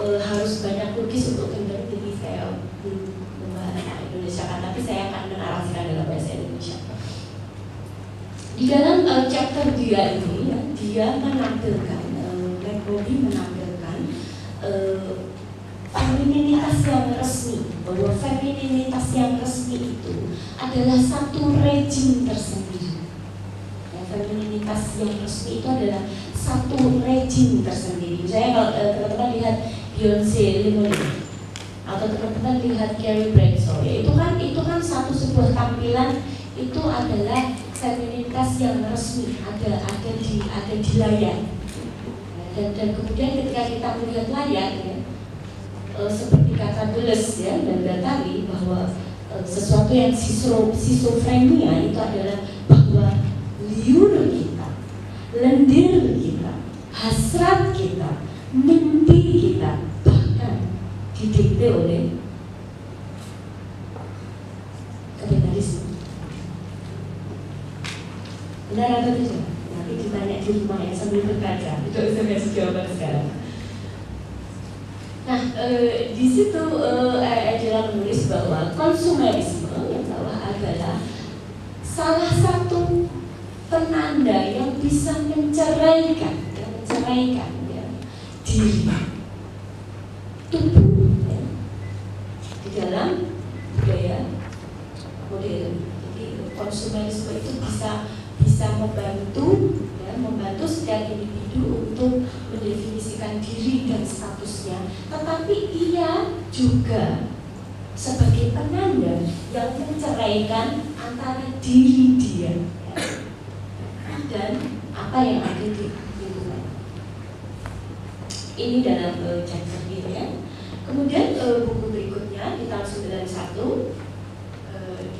harus banyak lukis untuk gender, jadi saya membahas Indonesia kan, tapi saya akan menarasikan dalam bahasa Indonesia. Di dalam chapter dia ini, ya, dia menampilkan, Robbie menampilkan femininitas yang resmi, bahwa femininitas yang resmi itu adalah satu rejim tersendiri. Ya, femininitas yang resmi itu adalah satu rejim tersendiri. Misalnya kalau teman-teman lihat Beyoncé Lemonade atau teman-teman lihat Carrie Bradshaw, ya itu kan sebuah tampilan, itu adalah femininitas yang resmi, ada di layar. Dan kemudian ketika kita melihat layar, ya, seperti kata Deleuze, ya, dan Guattari, bahwa sesuatu yang schizophrenia itu adalah bahwa liur kita, lendir kita, hasrat kita, mimpi kita bahkan didikte oleh kapitalisme. Benar atau tidak? Nanti ditanya di rumah ya sambil berkaca. Itu saya kasih jawaban sekarang. Nah, di situ Angela menulis bahwa konsumerisme yang bawah adalah salah satu penanda yang bisa menceraikan ya, diri, tubuh, ya, di dalam budaya modern. Jadi konsumerisme itu bisa membantu setiap individu untuk mendefinisikan diri dan statusnya, tetapi ia juga sebagai penanda yang menceraikan antara diri dia, ya, dan apa yang ada di lingkungan. Ini dalam chapter ini, ya. Kemudian buku berikutnya di tahun 91,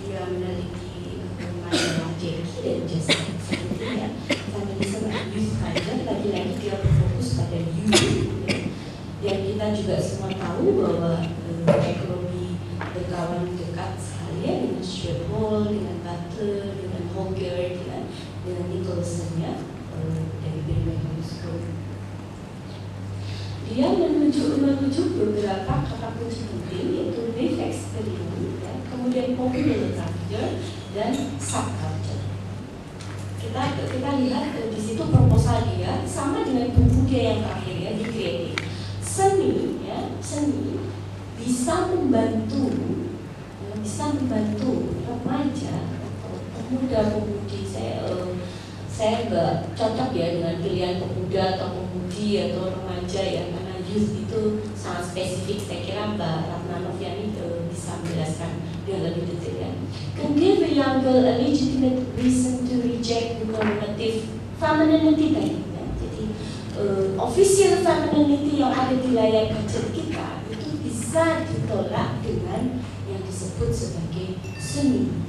dia meneliti masalah Jackie dan Justin. Ya, feminism and youth culture, lagi-lagi dia berfokus pada youth, ya. Dan kita juga semua tahu bahwa Robbie berkawan dekat sekali, ya, dengan Stuart Hall, dengan Butler, dengan Hogarth, dengan Nicholson, ya, dari Birmingham School. Dia menuju beberapa kata kunci penting, yaitu life experience, ya, kemudian popular culture dan subculture. Kita lihat di situ proposal dia sama dengan buku dia yang terakhir, ya, di Creative. Seni bisa membantu remaja atau pemuda-pemudi. Saya nggak cocok ya dengan pilihan pemuda atau pemudi atau remaja, ya, karena youth itu sangat spesifik. Saya kira Mbak Ratna Noviani bisa menjelaskan dengan lebih detail, ya. Can give a young girl a legitimate reason to reject the normative femininity tadi, ya. Jadi official femininity yang ada di layar gadget kita itu bisa ditolak dengan yang disebut sebagai seni.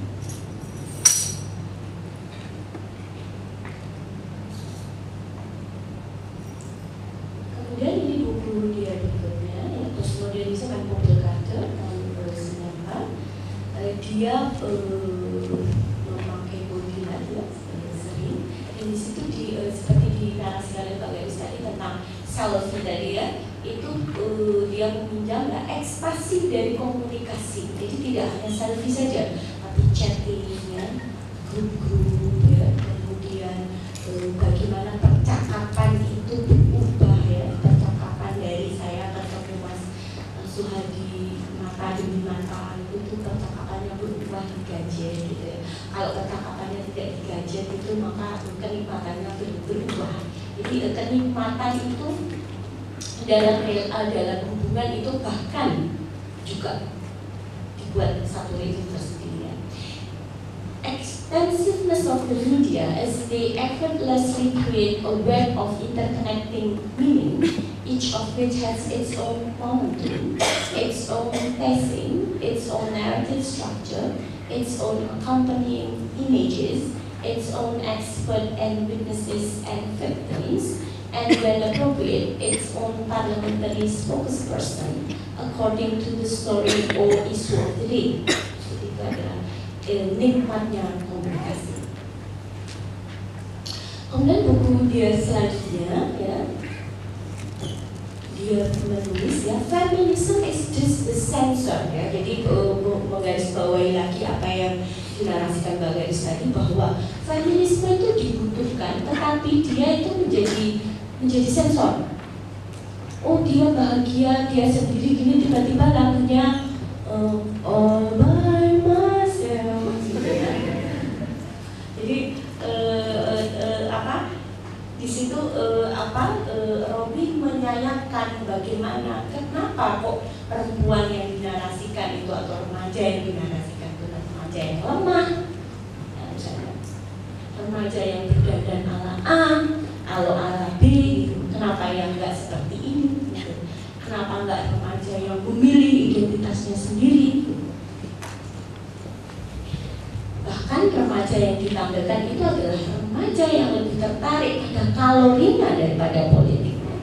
Kemudian ini buku dia berikutnya, ya, Postmodernisme and Popular Culture tahun 1994. Dia memakai body light, ya, sering. Dan di situ seperti dinarasikan oleh Pak Garis tadi tentang selfie tadi, ya, itu dia meminjam ekspresi dari komunikasi. Jadi tidak hanya selfie saja, tapi chatting, ya, grup-grup, ya, kemudian bagaimana percakapan itu berubah, ya, percakapan dari saya ketemu Mas Suhadi mata demi mata, itu percakapannya berubah di gadget, gitu, ya. Kalau percakapannya tidak di gadget itu maka kenikmatannya berubah. Jadi kenikmatan itu dalam hubungan itu bahkan juga dibuat satu rejim tersendiri, ya. Extensiveness of the media as they effortlessly create a web of interconnecting meaning, each of which has its own momentum, its own pacing, its own narrative structure, its own accompanying images, its own expert and witnesses and victims, and when appropriate, its own parliamentary spokesperson according to the story or issue of the day. Jadi itu adalah nikmatnya komunikasi. Kemudian buku dia selanjutnya, ya, dia dia menulis ya, feminism is just the censor ya. Jadi menggarisbawahi lagi apa yang dinarasikan Mbak Gadis tadi, bahwa feminisme itu dibutuhkan, tetapi dia itu menjadi sensor. Oh dia bahagia, dia sendiri gini, tiba-tiba lagunya all by myself gitu ya. Jadi di situ Robin menyayangkan bagaimana, kenapa kok perempuan yang dinarasikan itu atau remaja yang dinarasikan itu remaja yang lemah, ya, misalnya remaja yang berdandan ala A, ala B, gitu. Kenapa yang enggak seperti ini? Gitu. Kenapa enggak remaja yang memilih identitasnya sendiri? Bahkan remaja yang ditampilkan itu adalah remaja yang lebih tertarik pada kalorinya daripada politiknya.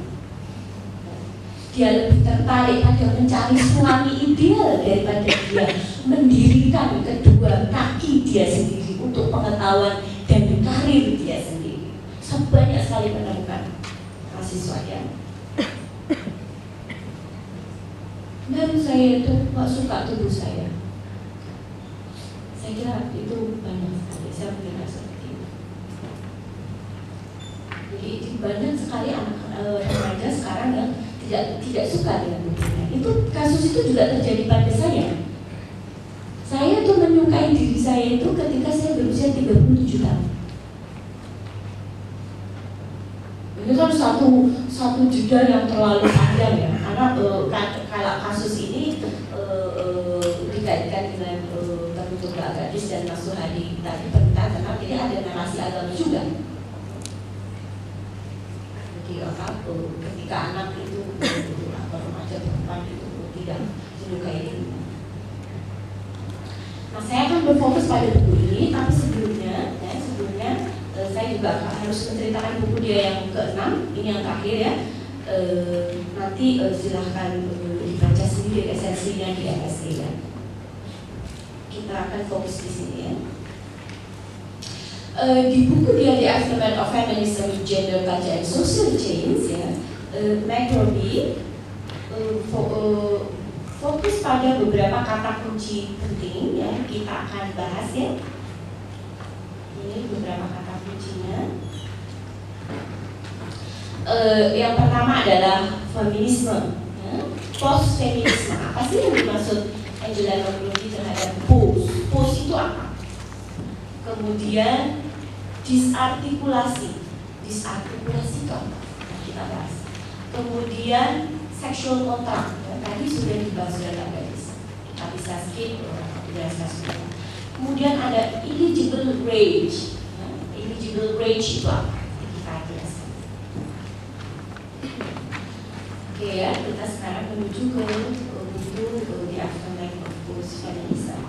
Dia lebih tertarik pada mencari suami ideal daripada dia mendirikan kedua kaki dia sendiri untuk pengetahuan dan karir dia sendiri. Banyak sekali menemukan mahasiswa yang baru saya itu gak suka tubuh saya. Saya kira itu banyak sekali, saya mendengar seperti itu. Jadi banyak sekali anak remaja sekarang yang tidak suka dengan tubuhnya. Itu kasus itu juga terjadi pada saya. Saya tuh menyukai diri saya itu ketika saya berusia 37 tahun. Itu kan satu jeda yang terlalu panjang ya, karena kalau kasus ini dikaitkan dengan tertutup Mbak Gadis dan Mas Suhadi tadi perintah, karena ini ada narasi agama juga. Jadi ketika anak itu atau remaja perempuan itu tidak menyukai ini. Nah, saya akan berfokus pada buku ini, tapi sebelumnya saya juga harus menceritakan buku dia yang ke-6, ini yang terakhir ya. Nanti silahkan dibaca sendiri esensinya di MSc ya. Kita akan fokus di sini ya. Di buku dia The Aftermath of Feminism, Gender, Culture, and Social Change ya, McRobbie fokus pada beberapa kata kunci penting yang kita akan bahas ya. Ini beberapa kata kuncinya. Yang pertama adalah feminisme, ya. Post feminisme. Apa sih yang dimaksud Angela McRobbie terhadap post? Post itu apa? Kemudian disartikulasi itu apa? Kita bahas. Kemudian sexual contract, ya. Tadi sudah dibahas dalam gadis. Kita bisa skip, Kemudian ada eligible rage. Ya. Eligible rage itu apa? Kita jelaskan. Oke ya, kita sekarang menuju ke buku The Aftermath of Post-Feminism.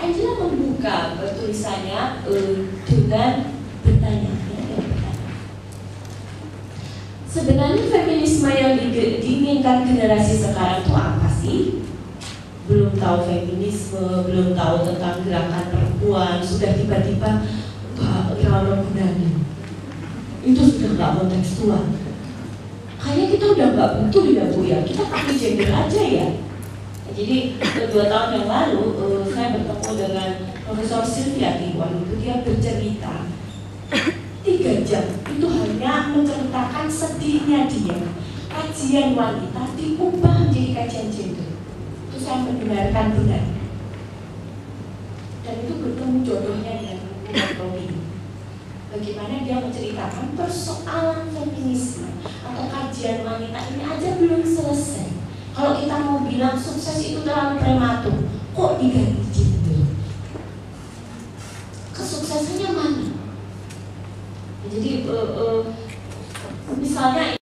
Angela membuka tulisannya dengan bertanya. Sebenarnya feminisme yang diinginkan generasi sekarang itu apa sih? Belum tahu feminisme, belum tahu tentang gerakan perempuan, sudah tiba-tiba Raula Gunani. Itu sudah nggak kontekstual. Kayaknya kita udah nggak butuh ya Bu ya, kita pakai gender aja ya. Jadi 2 tahun yang lalu saya bertemu dengan Profesor Sylvia Tiwan. Dia bercerita 3 jam itu hanya menceritakan sedihnya dia. Kajian wanita diubah menjadi kajian gender. Itu saya mendengarkan benar. Dan itu bertemu jodohnya dengan Robin. Bagaimana dia menceritakan persoalan feminisme atau kajian wanita ini aja belum selesai. Kalau kita mau bilang sukses itu terlalu prematur, kok diganti gender? Kesuksesannya mana? Jadi misalnya